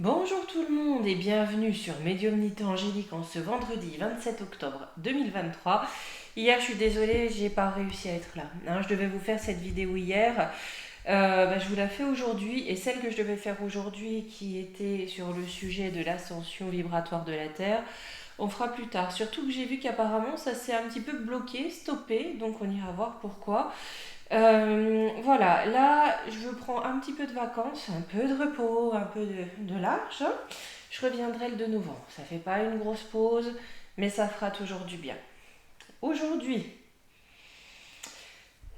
Bonjour tout le monde et bienvenue sur Médiumnité Angélique en ce vendredi 27 octobre 2023. Hier, je suis désolée, j'ai pas réussi à être là. Je devais vous faire cette vidéo hier. Je vous la fais aujourd'hui et celle que je devais faire aujourd'hui qui était sur le sujet de l'ascension vibratoire de la Terre, on fera plus tard. Surtout que j'ai vu qu'apparemment ça s'est un petit peu bloqué, stoppé, donc on ira voir pourquoi. Voilà, là je prends un petit peu de vacances, un peu de repos, un peu de large. Je reviendrai le 2 novembre. Ça fait pas une grosse pause, mais ça fera toujours du bien. Aujourd'hui,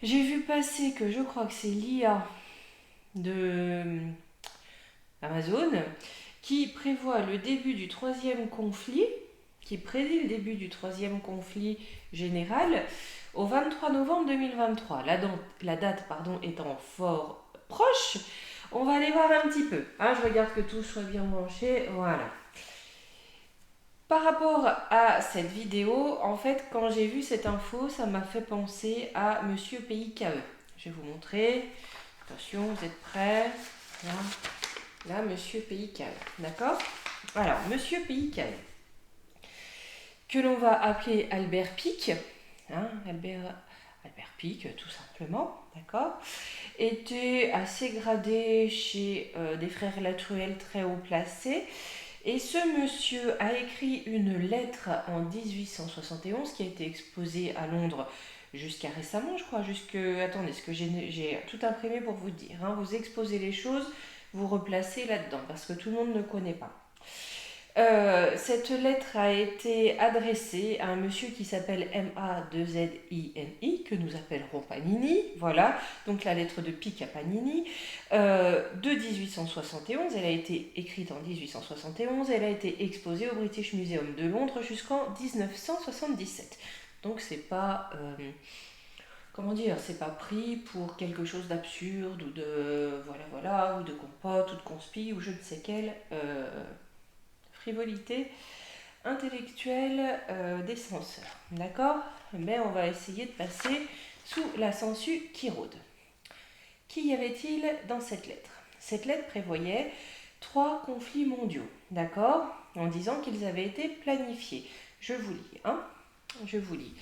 j'ai vu passer que je crois que c'est l'IA de Amazon qui prévoit le début du troisième conflit, qui prédit le début du troisième conflit général au 23 novembre 2023. La date étant fort proche, on va aller voir un petit peu. Je regarde que tout soit bien branché. Voilà. Par rapport à cette vidéo, en fait, quand j'ai vu cette info, ça m'a fait penser à Monsieur PIKE. Je vais vous montrer. Attention, vous êtes prêts? Là, Monsieur PIKE. D'accord? Alors, Monsieur PIKE, que l'on va appeler Albert Picque, Albert Picque tout simplement, d'accord, était assez gradé chez des frères Latruelle très haut placés. Et ce monsieur a écrit une lettre en 1871 qui a été exposée à Londres jusqu'à récemment, je crois, Attendez, ce que j'ai tout imprimé pour vous dire. Vous exposez les choses, vous replacez là-dedans, parce que tout le monde ne connaît pas. Cette lettre a été adressée à un monsieur qui s'appelle M-A-2-Z-I-N-I, que nous appellerons Panini, voilà, donc la lettre de Pic à Panini, de 1871, elle a été écrite en 1871, elle a été exposée au British Museum de Londres jusqu'en 1977. Donc c'est pas, c'est pas pris pour quelque chose d'absurde ou ou de compote ou de conspi ou je ne sais quelle frivolité intellectuelle des censeurs. D'accord? Mais on va essayer de passer sous la censure qui rôde. Qu'y avait-il dans cette lettre? Cette lettre prévoyait 3 conflits mondiaux, d'accord? En disant qu'ils avaient été planifiés. Je vous lis, Je vous lis.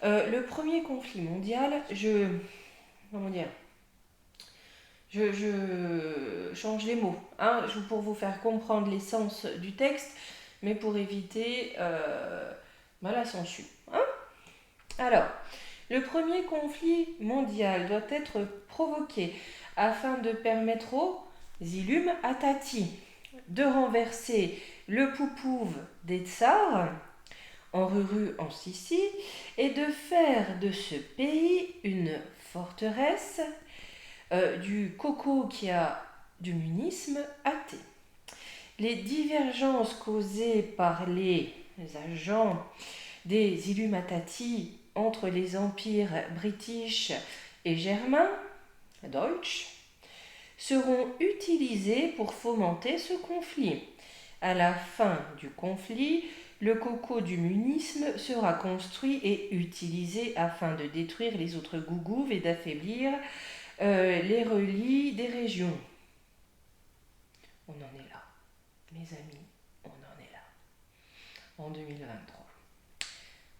Le premier conflit mondial, comment dire? Je change les mots, pour vous faire comprendre l'essence du texte, mais pour éviter la censure. Alors, le premier conflit mondial doit être provoqué afin de permettre aux Illuminati de renverser le Poupouve des Tsars en Ruru en Sicile et de faire de ce pays une forteresse du coco qui a du munisme athée. Les divergences causées par les agents des Illuminati entre les empires british et germain, Deutsch, seront utilisées pour fomenter ce conflit. À la fin du conflit, le coco du munisme sera construit et utilisé afin de détruire les autres gougouves et d'affaiblir les relis des régions. On en est là, mes amis, on en est là, en 2023.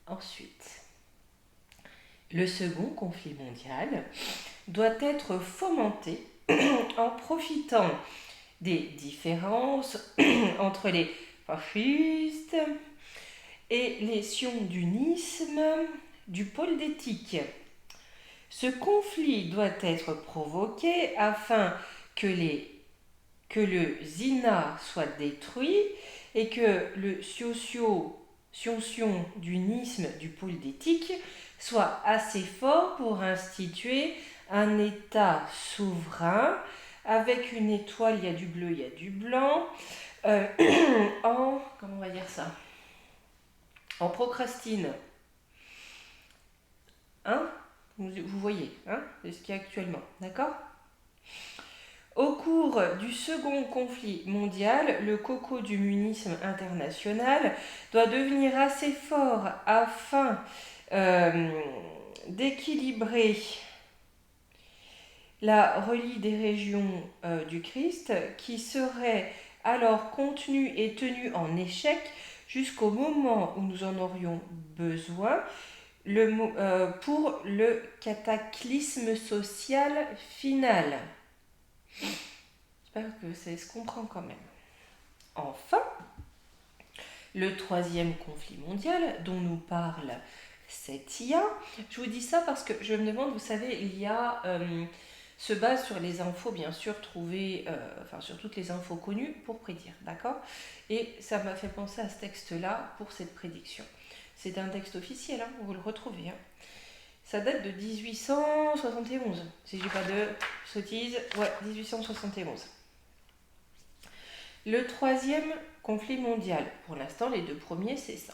Ensuite, le second conflit mondial doit être fomenté en profitant des différences entre les fascistes et les sionismes du pôle d'éthique. Ce conflit doit être provoqué afin que le Zina soit détruit et que le sionisme du pôle d'éthique soit assez fort pour instituer un État souverain avec une étoile, il y a du bleu, il y a du blanc, comment on va dire ça, en procrastine. Vous voyez, c'est ce qu'il y a actuellement, d'accord? Au cours du second conflit mondial, le coco du munisme international doit devenir assez fort afin d'équilibrer la relie des régions du Christ qui serait alors contenu et tenu en échec jusqu'au moment où nous en aurions besoin pour le cataclysme social final. J'espère que ça se comprend quand même. Enfin, le troisième conflit mondial dont nous parle cette IA, je vous dis ça parce que je me demande, vous savez, l'IA se base sur les infos bien sûr trouvées, sur toutes les infos connues pour prédire, d'accord? Et ça m'a fait penser à ce texte-là pour cette prédiction. C'est un texte officiel, hein, vous le retrouvez. Hein. Ça date de 1871, si je dis pas de sottises, ouais, 1871. Le troisième conflit mondial, pour l'instant les deux premiers c'est ça.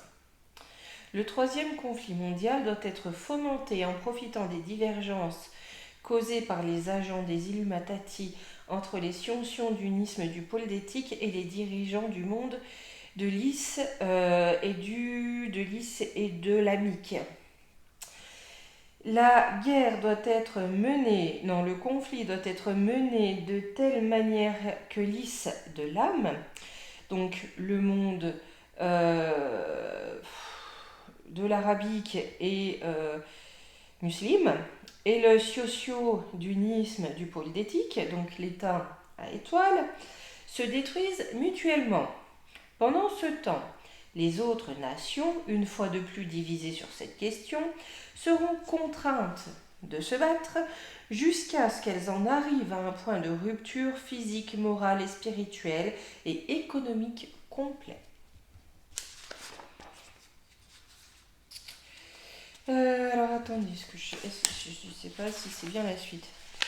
Le troisième conflit mondial doit être fomenté en profitant des divergences causées par les agents des Illuminati entre les siondunisme du pôle d'éthique et les dirigeants du monde de l'IS et de l'AMIC. Le conflit doit être mené de telle manière que l'IS de l'âme, donc le monde de l'arabique et musulman, et le socio-dunisme du pôle d'éthique, donc l'état à étoile, se détruisent mutuellement. Pendant ce temps, les autres nations, une fois de plus divisées sur cette question, seront contraintes de se battre jusqu'à ce qu'elles en arrivent à un point de rupture physique, morale et spirituelle et économique complet. Alors attendez, je ne sais pas si c'est bien la suite.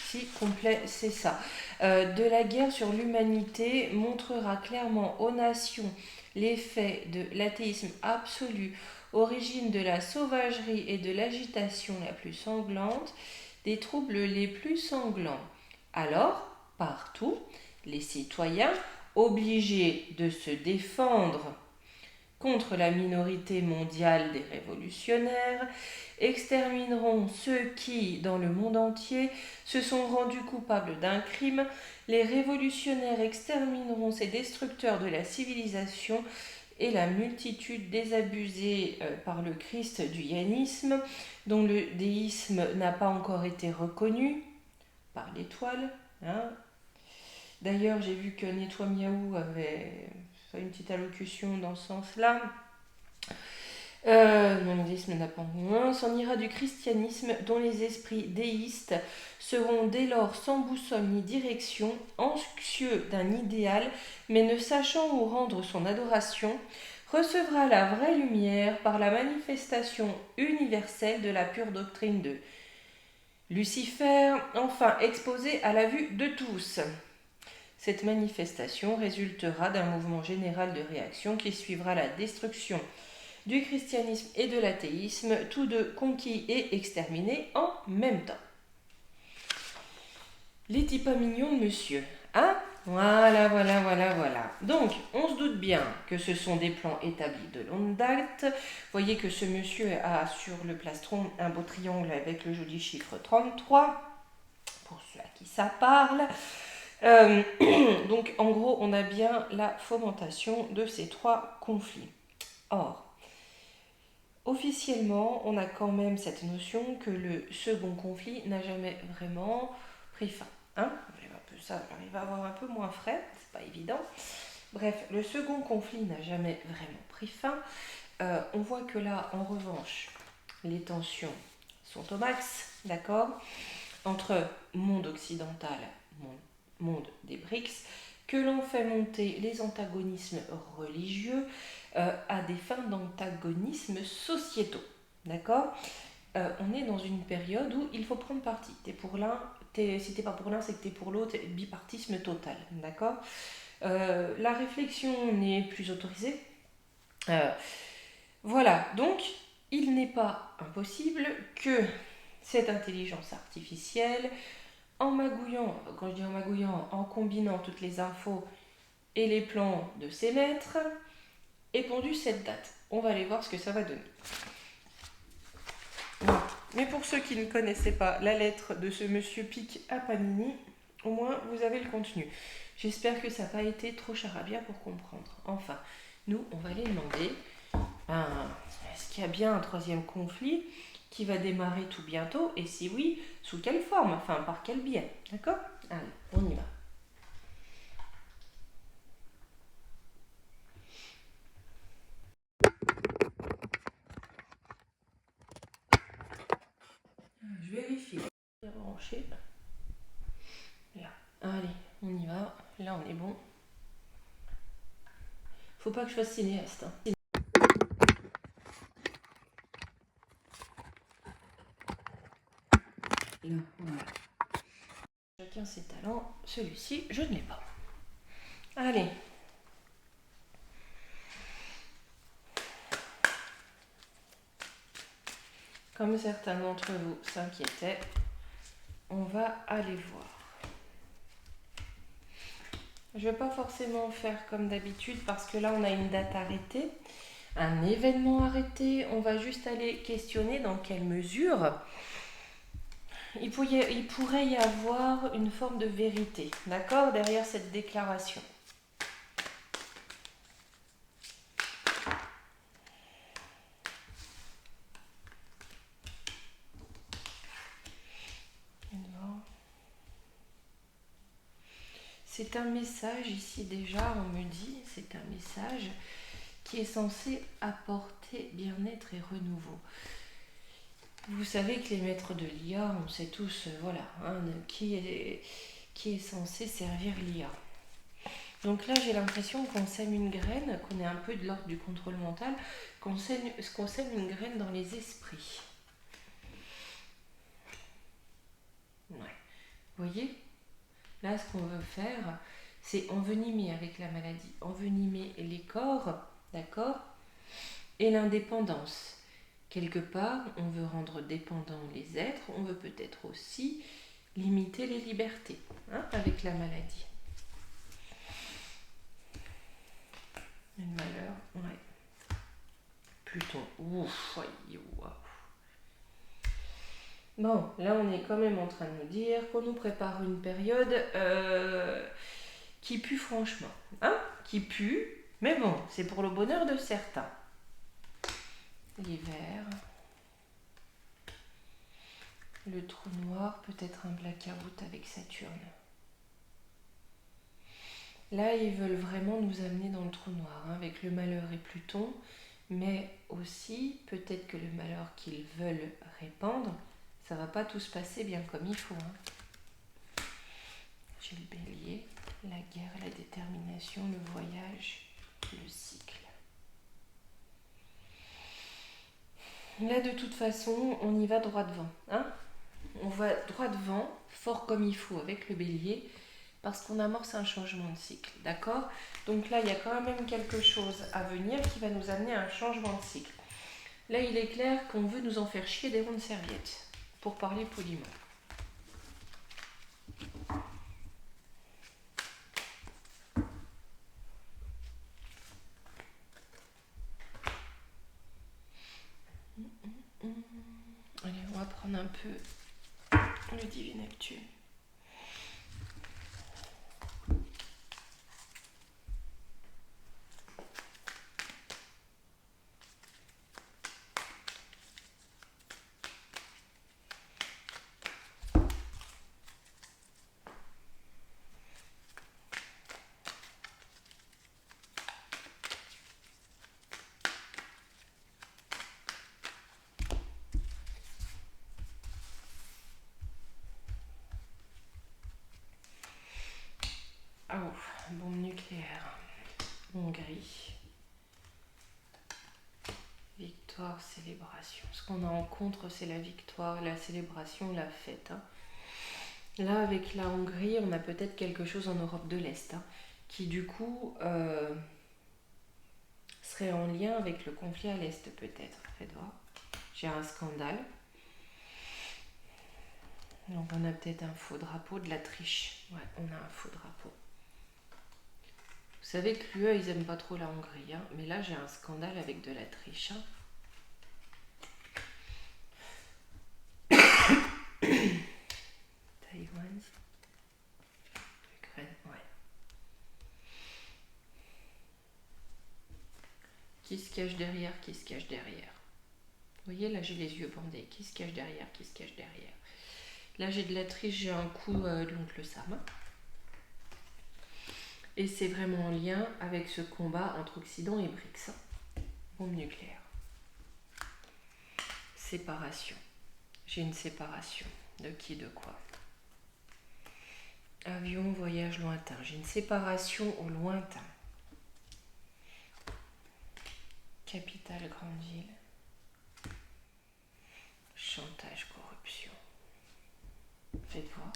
Si, complet, c'est ça. De la guerre sur l'humanité montrera clairement aux nations l'effet de l'athéisme absolu, origine de la sauvagerie et de l'agitation la plus sanglante, des troubles les plus sanglants. Alors, partout, les citoyens, obligés de se défendre contre la minorité mondiale des révolutionnaires, extermineront ceux qui, dans le monde entier, se sont rendus coupables d'un crime. Les révolutionnaires extermineront ces destructeurs de la civilisation et la multitude désabusée par le Christ du yanisme, dont le déisme n'a pas encore été reconnu par l'étoile. Hein. D'ailleurs, j'ai vu que Netanyahou avait fait une petite allocution dans ce sens-là. Non, le déisme n'a pas moins. S'en ira du christianisme, dont les esprits déistes seront dès lors sans boussole ni direction, anxieux d'un idéal, mais ne sachant où rendre son adoration, recevra la vraie lumière par la manifestation universelle de la pure doctrine de Lucifer, enfin exposée à la vue de tous. Cette manifestation résultera d'un mouvement général de réaction qui suivra la destruction du christianisme et de l'athéisme, tous deux conquis et exterminés en même temps. Les petits pas mignons de monsieur. Hein? Voilà. Donc, on se doute bien que ce sont des plans établis de longue date. Vous voyez que ce monsieur a sur le plastron un beau triangle avec le joli chiffre 33, pour ceux à qui ça parle. Donc, en gros, on a bien la fomentation de ces trois conflits. Or, officiellement, on a quand même cette notion que le second conflit n'a jamais vraiment pris fin. Hein, ça arrive à avoir un peu moins frais, c'est pas évident. Bref, le second conflit n'a jamais vraiment pris fin. On voit que là, en revanche, les tensions sont au max, d'accord, entre monde occidental, monde des BRICS, que l'on fait monter les antagonismes religieux à des fins d'antagonismes sociétaux, d'accord. On est dans une période où il faut prendre parti. T'es pour l'un, si t'es pas pour l'un, c'est que t'es pour l'autre, bipartisme total, d'accord. La réflexion n'est plus autorisée. Voilà, donc il n'est pas impossible que cette intelligence artificielle, en magouillant, quand je dis en magouillant, en combinant toutes les infos et les plans de ses maîtres, ait pondu cette date. On va aller voir ce que ça va donner. Voilà. Mais pour ceux qui ne connaissaient pas la lettre de ce monsieur Pic à Panini, au moins vous avez le contenu. J'espère que ça n'a pas été trop charabia pour comprendre. Enfin, nous, on va aller demander, est-ce qu'il y a bien un troisième conflit qui va démarrer tout bientôt? Et si oui, sous quelle forme? Enfin, par quel biais? D'accord? Allez, on y va. Je vérifie. Branché. Là. Allez, on y va. Là, on est bon. Faut pas que je fasse cinéaste. Hein. Là, voilà. Chacun ses talents. Celui-ci, je ne l'ai pas. Allez. Comme certains d'entre vous s'inquiétaient, on va aller voir. Je ne vais pas forcément faire comme d'habitude parce que là on a une date arrêtée, un événement arrêté. On va juste aller questionner dans quelle mesure il pourrait y avoir une forme de vérité, d'accord, derrière cette déclaration. C'est un message ici déjà, on me dit, c'est un message qui est censé apporter bien-être et renouveau. Vous savez que les maîtres de l'IA, on sait tous, voilà, hein, qui est censé servir l'IA. Donc là, j'ai l'impression qu'on sème une graine, qu'on est un peu de l'ordre du contrôle mental, qu'on sème une graine dans les esprits. Ouais. Vous voyez? Là, ce qu'on veut faire, c'est envenimer avec la maladie, envenimer les corps, d'accord? Et l'indépendance. Quelque part, on veut rendre dépendants les êtres, on veut peut-être aussi limiter les libertés, hein, avec la maladie. Le malheur, ouais. Pluton, ouf, waouh. Bon, là on est quand même en train de nous dire qu'on nous prépare une période qui pue franchement, hein, qui pue, mais bon, c'est pour le bonheur de certains. L'hiver, le trou noir, peut-être un blackout avec Saturne. Là, ils veulent vraiment nous amener dans le trou noir, hein, avec le malheur et Pluton, mais aussi, peut-être que le malheur qu'ils veulent répandre, ça va pas tout se passer bien comme il faut. Hein. J'ai le bélier, la guerre, la détermination, le voyage, le cycle. Là, de toute façon, on y va droit devant. Hein, on va droit devant, fort comme il faut, avec le bélier, parce qu'on amorce un changement de cycle, d'accord? Donc là, il y a quand même quelque chose à venir qui va nous amener à un changement de cycle. Là, il est clair qu'on veut nous en faire chier des rondes serviettes, pour parler poliment. Allez, on va prendre un peu le Divin Neptune. Bombe nucléaire. Hongrie. Victoire, célébration. Ce qu'on a en contre, c'est la victoire, la célébration, la fête. Hein. Là, avec la Hongrie, on a peut-être quelque chose en Europe de l'Est, hein, qui du coup serait en lien avec le conflit à l'Est, peut-être. Faites voir. J'ai un scandale. Donc on a peut-être un faux drapeau, de la triche. Ouais, on a un faux drapeau. Vous savez que l'UE, ils aiment pas trop la Hongrie, hein, mais là j'ai un scandale avec de la triche. Hein. Taïwan. Ukraine, ouais. Qui se cache derrière? Qui se cache derrière? Vous voyez, là j'ai les yeux bandés. Qui se cache derrière? Qui se cache derrière? Là j'ai de la triche, j'ai un coup de l'oncle Sam. Et c'est vraiment en lien avec ce combat entre Occident et BRICS. Bombe nucléaire. Séparation. J'ai une séparation. De qui, de quoi? Avion, voyage lointain. J'ai une séparation au lointain. Capitale, grande ville. Chantage, corruption. Faites voir.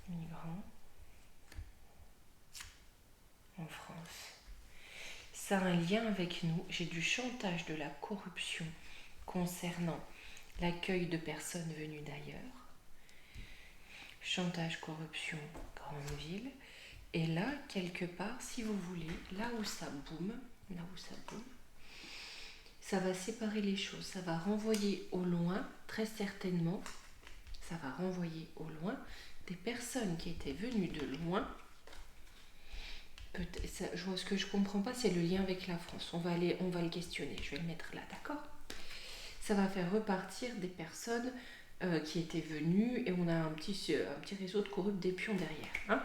Migrants. En France. Ça a un lien avec nous. J'ai du chantage, de la corruption concernant l'accueil de personnes venues d'ailleurs. Chantage, corruption, grande ville. Et là, quelque part, si vous voulez, là où ça boum, ça va séparer les choses. Ça va renvoyer au loin, très certainement, ça va renvoyer au loin des personnes qui étaient venues de loin. Ce que je comprends pas, c'est le lien avec la France. On va le questionner. Je vais le mettre là, d'accord? Ça va faire repartir des personnes qui étaient venues et on a un petit réseau de corrupts d'épions derrière. Hein?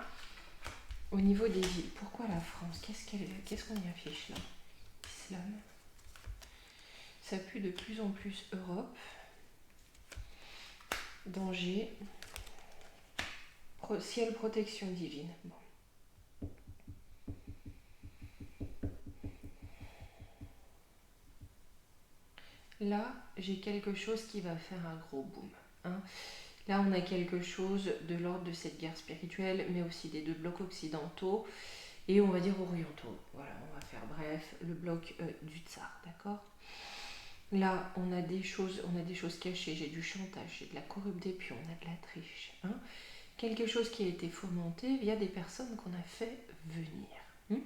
Au niveau des villes, pourquoi la France? Qu'est-ce qu'on y affiche là? Islam. Ça pue de plus en plus Europe. Danger. Ciel, protection divine. Bon. Là, j'ai quelque chose qui va faire un gros boom. Hein. Là, on a quelque chose de l'ordre de cette guerre spirituelle, mais aussi des deux blocs occidentaux et on va dire orientaux. Voilà, on va faire bref, le bloc du tsar, d'accord? Là, on a des choses cachées, j'ai du chantage, j'ai de la corruption d'épions, on a de la triche. Hein. Quelque chose qui a été fomenté via des personnes qu'on a fait venir.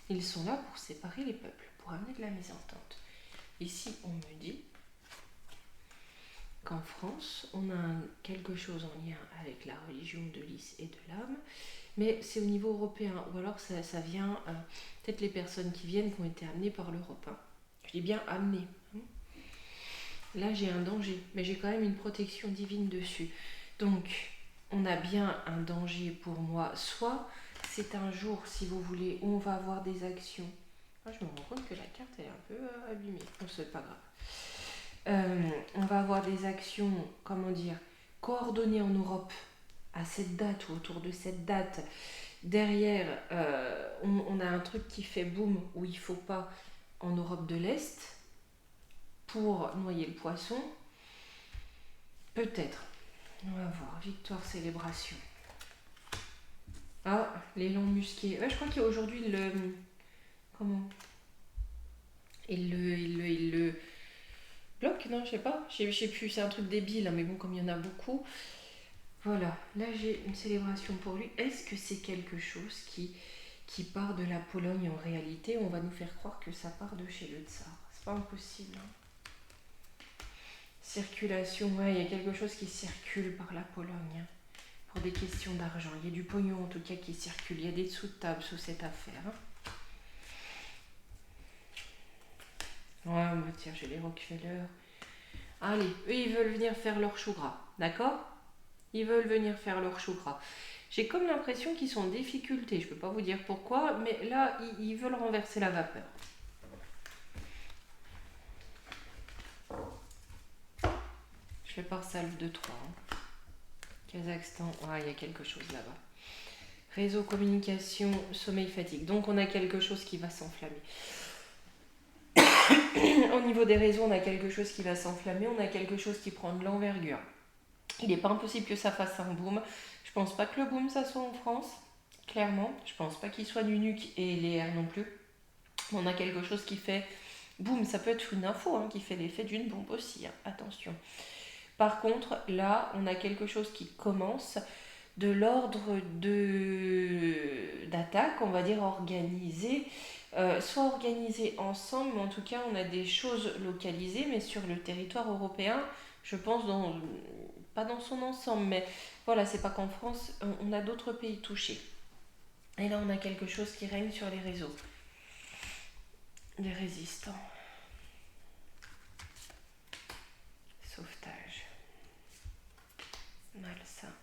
Ils sont là pour séparer les peuples, pour amener de la mésentente. Ici, on me dit qu'en France, on a quelque chose en lien avec la religion de l'Is et de l'âme, mais c'est au niveau européen, ou alors ça vient, peut-être les personnes qui viennent qui ont été amenées par l'Europe. Hein. Je dis bien amenées. Hein. Là, j'ai un danger, mais j'ai quand même une protection divine dessus. Donc, on a bien un danger pour moi, soit c'est un jour, si vous voulez, où on va avoir des actions. Ah, je me rends compte que la carte est un peu abîmée. Bon, c'est pas grave. On va avoir des actions, coordonnées en Europe à cette date ou autour de cette date. Derrière, on a un truc qui fait boum où il ne faut pas en Europe de l'Est pour noyer le poisson. Peut-être. On va voir. Victoire, célébration. Ah, l'élan musqué. Ouais, je crois qu'aujourd'hui, comment? Il le bloque, non, je sais pas. Je sais plus, c'est un truc débile, hein, mais bon, comme il y en a beaucoup. Voilà, là j'ai une célébration pour lui. Est-ce que c'est quelque chose qui part de la Pologne en réalité? On va nous faire croire que ça part de chez le tsar. C'est pas impossible. Hein. Circulation, ouais, il y a quelque chose qui circule par la Pologne. Hein, pour des questions d'argent. Il y a du pognon en tout cas qui circule. Il y a des dessous de table sous cette affaire. Hein. Ouais, bah tiens, j'ai les Rockefeller. Allez, eux, ils veulent venir faire leur chou gras, d'accord? Ils veulent venir faire leur chou gras. J'ai comme l'impression qu'ils sont en difficulté. Je ne peux pas vous dire pourquoi, mais là, ils veulent renverser la vapeur. Je fais par salve de 3. Hein. Kazakhstan, il y a quelque chose là-bas. Réseau, communication, sommeil, fatigue. Donc, on a quelque chose qui va s'enflammer. Au niveau des réseaux, on a quelque chose qui va s'enflammer, on a quelque chose qui prend de l'envergure. Il n'est pas impossible que ça fasse un boom. Je pense pas que le boom, ça soit en France, clairement. Je pense pas qu'il soit du nuque et les airs non plus. On a quelque chose qui fait boum, ça peut être une info hein, qui fait l'effet d'une bombe aussi, hein. Attention. Par contre, là, on a quelque chose qui commence de l'ordre d'attaque, on va dire organisée. Soit organisées ensemble, mais en tout cas on a des choses localisées, mais sur le territoire européen, je pense pas dans son ensemble, mais voilà, c'est pas qu'en France, on a d'autres pays touchés. Et là on a quelque chose qui règne sur les réseaux. des résistants. Sauvetage. Malsain.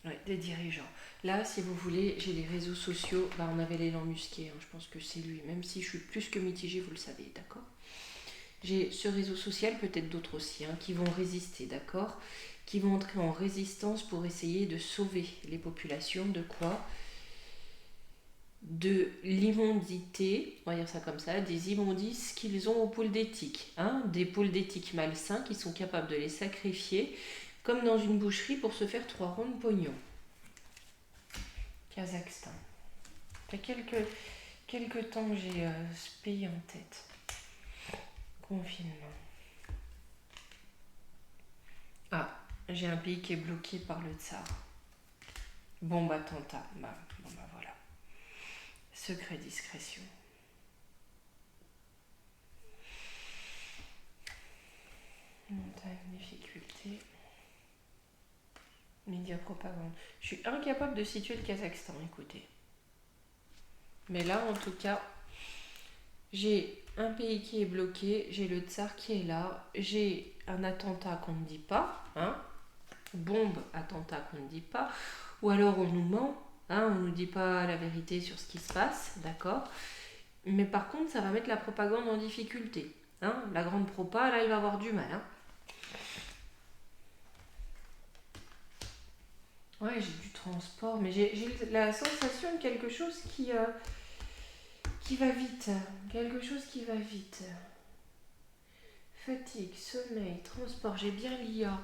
Ouais, des dirigeants. Là, si vous voulez, j'ai les réseaux sociaux. Bah, on avait l'élan musqué, hein, je pense que c'est lui. Même si je suis plus que mitigée, vous le savez, d'accord? J'ai ce réseau social, peut-être d'autres aussi, hein, qui vont résister, d'accord? Qui vont entrer en résistance pour essayer de sauver les populations de quoi? De l'immondité, on va dire ça comme ça, des immondices qu'ils ont aux poules d'éthique. Hein, des poules d'éthique malsains qui sont capables de les sacrifier, comme dans une boucherie, pour se faire 3 ronds de pognon. Kazakhstan. Il y a quelques temps que j'ai ce pays en tête. Confinement. Ah, j'ai un pays qui est bloqué par le tsar. Bombe attentat. Bon, bah voilà. Secret discrétion. Montagne, difficulté. Média propagande. Je suis incapable de situer le Kazakhstan, écoutez. Mais là, en tout cas, j'ai un pays qui est bloqué, j'ai le tsar qui est là, j'ai un attentat qu'on ne dit pas, hein, bombe, attentat qu'on ne dit pas, ou alors on nous ment, hein, on ne nous dit pas la vérité sur ce qui se passe, d'accord? Mais par contre, ça va mettre la propagande en difficulté. Hein, la grande propa, là, il va avoir du mal. Hein. Ouais, j'ai du transport, mais j'ai la sensation de quelque chose qui va vite. Quelque chose qui va vite. Fatigue, sommeil, transport, j'ai bien l'IA.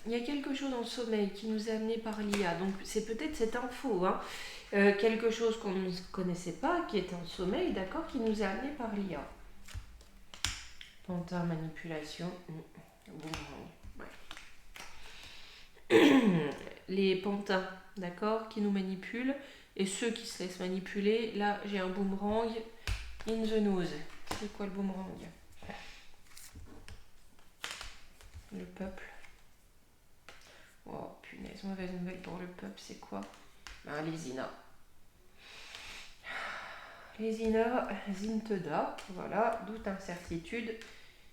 Il y a quelque chose en sommeil qui nous est amené par l'IA. Donc c'est peut-être cette info, hein. Quelque chose qu'on ne connaissait pas, qui est en sommeil, d'accord, qui nous est amené par l'IA. Pantin, manipulation. Bon, ouais. Les pantins, d'accord, qui nous manipulent, et ceux qui se laissent manipuler. Là, j'ai un boomerang in the nose. C'est quoi le boomerang? Le peuple. Oh punaise, mauvaise nouvelle pour le peuple, c'est quoi? Les INA. Les INA, Zinteda, voilà, doute, incertitude,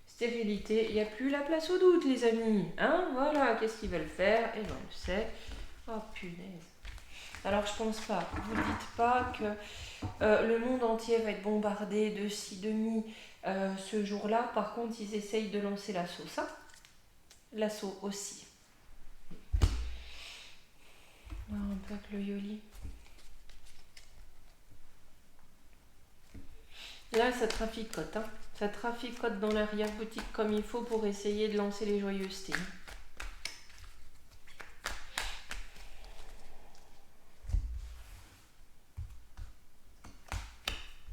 stérilité. Il n'y a plus la place au doute, les amis. Hein, voilà, qu'est-ce qu'ils veulent faire? Et ben, on le sait. Oh punaise. Alors, je pense pas. Vous ne dites pas que le monde entier va être bombardé de ci, de mi ce jour-là. Par contre, ils essayent de lancer l'assaut. Ça, l'assaut aussi. Un peu avec le Yoli. Là, ça traficote. Hein. Ça traficote dans l'arrière-boutique comme il faut pour essayer de lancer les joyeusetés.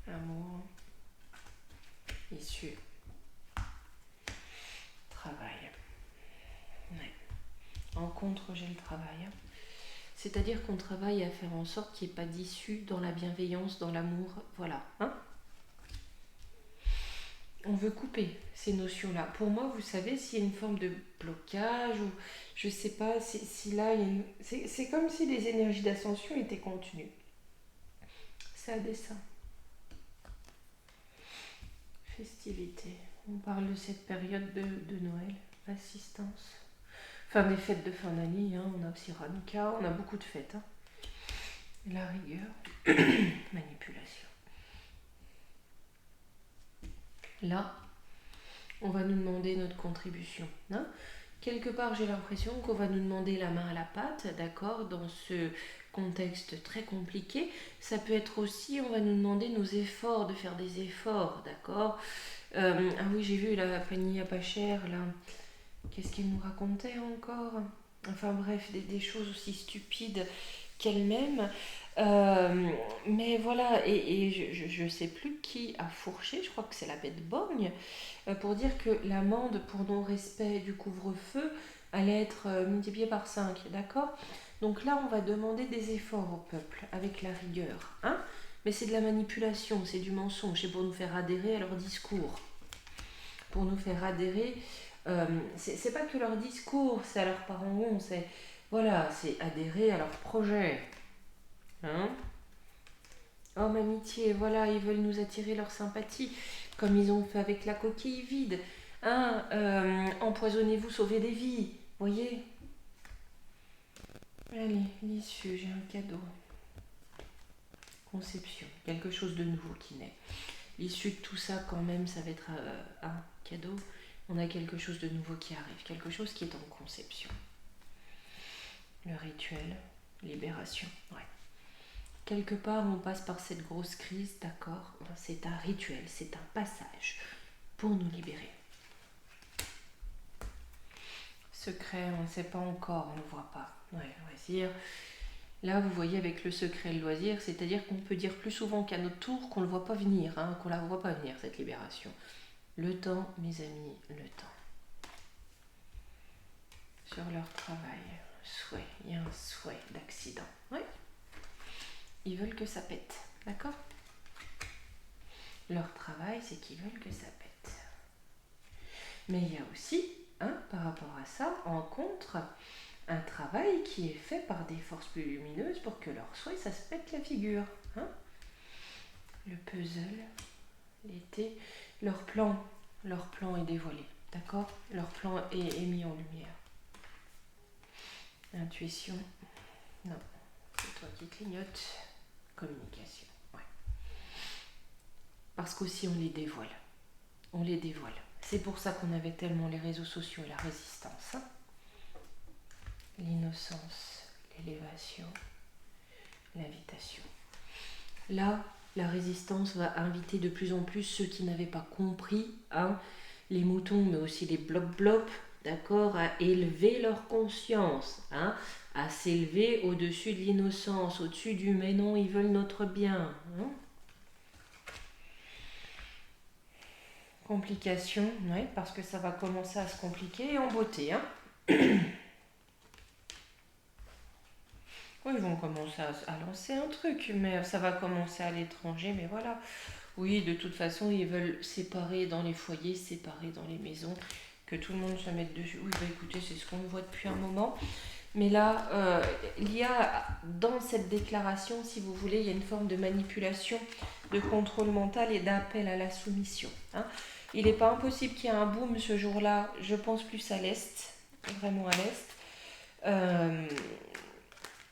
Amour. Issue. Travail. Ouais. En contre, j'ai le travail. Hein. C'est-à-dire qu'on travaille à faire en sorte qu'il n'y ait pas d'issue dans la bienveillance, dans l'amour. Voilà. Hein. On veut couper ces notions-là. Pour moi, vous savez, s'il y a une forme de blocage ou je sais pas, si là, il y a une... c'est comme si les énergies d'ascension étaient contenues. C'est à dessein. Festivité. On parle de cette période de Noël. Assistance. Enfin, des fêtes de fin d'année. Hein. On a aussi Hanukkah. On a beaucoup de fêtes. Hein. La rigueur. Manipulation. Là, on va nous demander notre contribution. Hein. Quelque part, j'ai l'impression qu'on va nous demander la main à la pâte, d'accord, dans ce contexte très compliqué. Ça peut être aussi, on va nous demander nos efforts, de faire des efforts, d'accord. Ah oui, j'ai vu la panier à pas cher, là. Qu'est-ce qu'elle nous racontait encore? Enfin bref, des choses aussi stupides qu'elle-même. Mais voilà, et je ne sais plus qui a fourché, je crois que c'est la bête Borgne, pour dire que l'amende pour non-respect du couvre-feu allait être multipliée par 5, d'accord? Donc là, on va demander des efforts au peuple, avec la rigueur, hein? Mais c'est de la manipulation, c'est du mensonge, c'est pour nous faire adhérer à leur discours. Pour nous faire adhérer, c'est pas que leur discours, c'est à leur parangon, c'est voilà, c'est adhérer à leur projet. Hein? Homme amitié, voilà, ils veulent nous attirer leur sympathie, comme ils ont fait avec la coquille vide. Hein, empoisonnez-vous, sauvez des vies. Voyez. Allez, l'issue, j'ai un cadeau. Conception, quelque chose de nouveau qui naît. L'issue de tout ça, quand même, ça va être un cadeau. On a quelque chose de nouveau qui arrive, quelque chose qui est en conception. Le rituel, libération, ouais. Quelque part, on passe par cette grosse crise, d'accord. C'est un rituel, c'est un passage pour nous libérer. Secret, on ne sait pas encore, on ne voit pas. Ouais, loisir. Là, vous voyez avec le secret et le loisir, c'est-à-dire qu'on peut dire plus souvent qu'à notre tour qu'on ne le voit pas venir, hein, qu'on ne la voit pas venir, cette libération. Le temps, mes amis, le temps. Sur leur travail, souhait, il y a un souhait d'accident. Ouais. Ils veulent que ça pète, d'accord? Leur travail, c'est qu'ils veulent que ça pète. Mais il y a aussi, par rapport à ça, en contre, un travail qui est fait par des forces plus lumineuses pour que leur souhait, ça se pète la figure. Le puzzle, l'été, leur plan est dévoilé, d'accord? Leur plan est mis en lumière. Intuition, non, c'est toi qui clignotes. Communication, ouais. Parce qu'aussi on les dévoile. On les dévoile. C'est pour ça qu'on avait tellement les réseaux sociaux et la résistance. L'innocence, l'élévation, l'invitation. Là, la résistance va inviter de plus en plus ceux qui n'avaient pas compris, les moutons, mais aussi les blops, d'accord, à élever leur conscience, à s'élever au-dessus de l'innocence, au-dessus du mais non, ils veulent notre bien. Complication, oui, parce que ça va commencer à se compliquer en beauté. Oui, ils vont commencer à lancer un truc, mais ça va commencer à l'étranger, mais voilà. Oui, de toute façon, ils veulent séparer dans les foyers, séparer dans les maisons, que tout le monde se mette dessus. Oui, bah écoutez, c'est ce qu'on voit depuis un moment. Mais là, il y a dans cette déclaration, si vous voulez, il y a une forme de manipulation, de contrôle mental et d'appel à la soumission. Il n'est pas impossible qu'il y ait un boom ce jour-là, je pense plus à l'Est, vraiment à l'Est.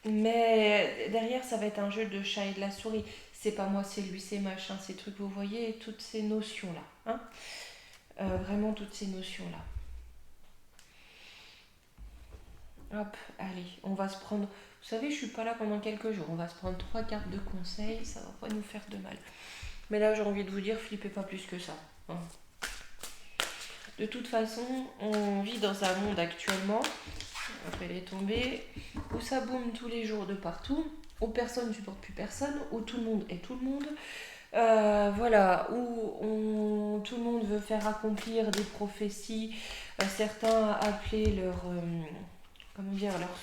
Mais derrière, ça va être un jeu de chat et de la souris. C'est pas moi, c'est lui, c'est machin, ces trucs, vous voyez, toutes ces notions-là. Vraiment toutes ces notions-là. Hop, allez, on va se prendre... Vous savez, je suis pas là pendant quelques jours. On va se prendre 3 cartes de conseil, ça va pas nous faire de mal. Mais là, j'ai envie de vous dire, flippez pas plus que ça. De toute façon, on vit dans un monde actuellement, après elle est tombée, où ça boum tous les jours de partout, où personne ne supporte plus personne, où tout le monde est tout le monde. Voilà, où tout le monde veut faire accomplir des prophéties, certains appelaient leur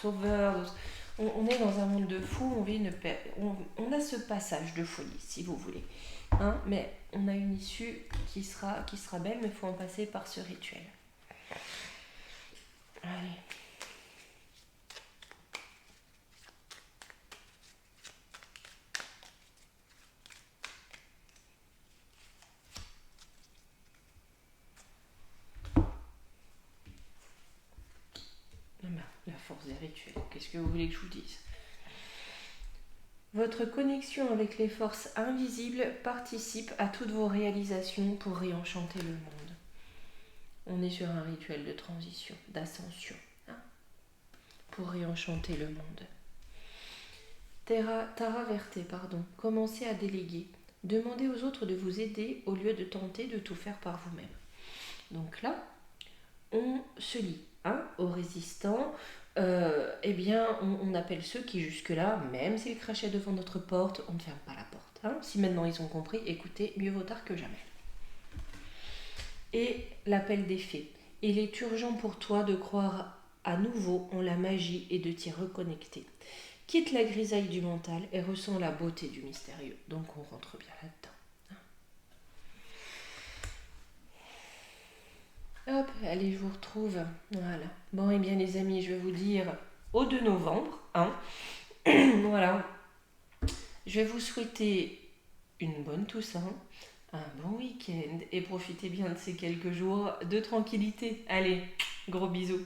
sauveur. On est dans un monde de fous, on a ce passage de folie, si vous voulez. Mais on a une issue qui sera belle, mais il faut en passer par ce rituel. Allez. La force des rituels, qu'est-ce que vous voulez que je vous dise? Votre connexion avec les forces invisibles participe à toutes vos réalisations pour réenchanter le monde. On est sur un rituel de transition, d'ascension, pour réenchanter le monde. Tara Verte, commencez à déléguer. Demandez aux autres de vous aider au lieu de tenter de tout faire par vous-même. Donc là, on se lie aux résistants. On appelle ceux qui jusque-là, même s'ils crachaient devant notre porte, on ne ferme pas la porte. Si maintenant ils ont compris, écoutez, mieux vaut tard que jamais. Et l'appel des fées. Il est urgent pour toi de croire à nouveau en la magie et de t'y reconnecter. Quitte la grisaille du mental et ressens la beauté du mystérieux. Donc on rentre bien là-dedans. Hop, allez, je vous retrouve. Voilà. Bon, et bien les amis, je vais vous dire au 2 novembre. Voilà. Je vais vous souhaiter une bonne Toussaint, un bon week-end et profitez bien de ces quelques jours de tranquillité. Allez, gros bisous.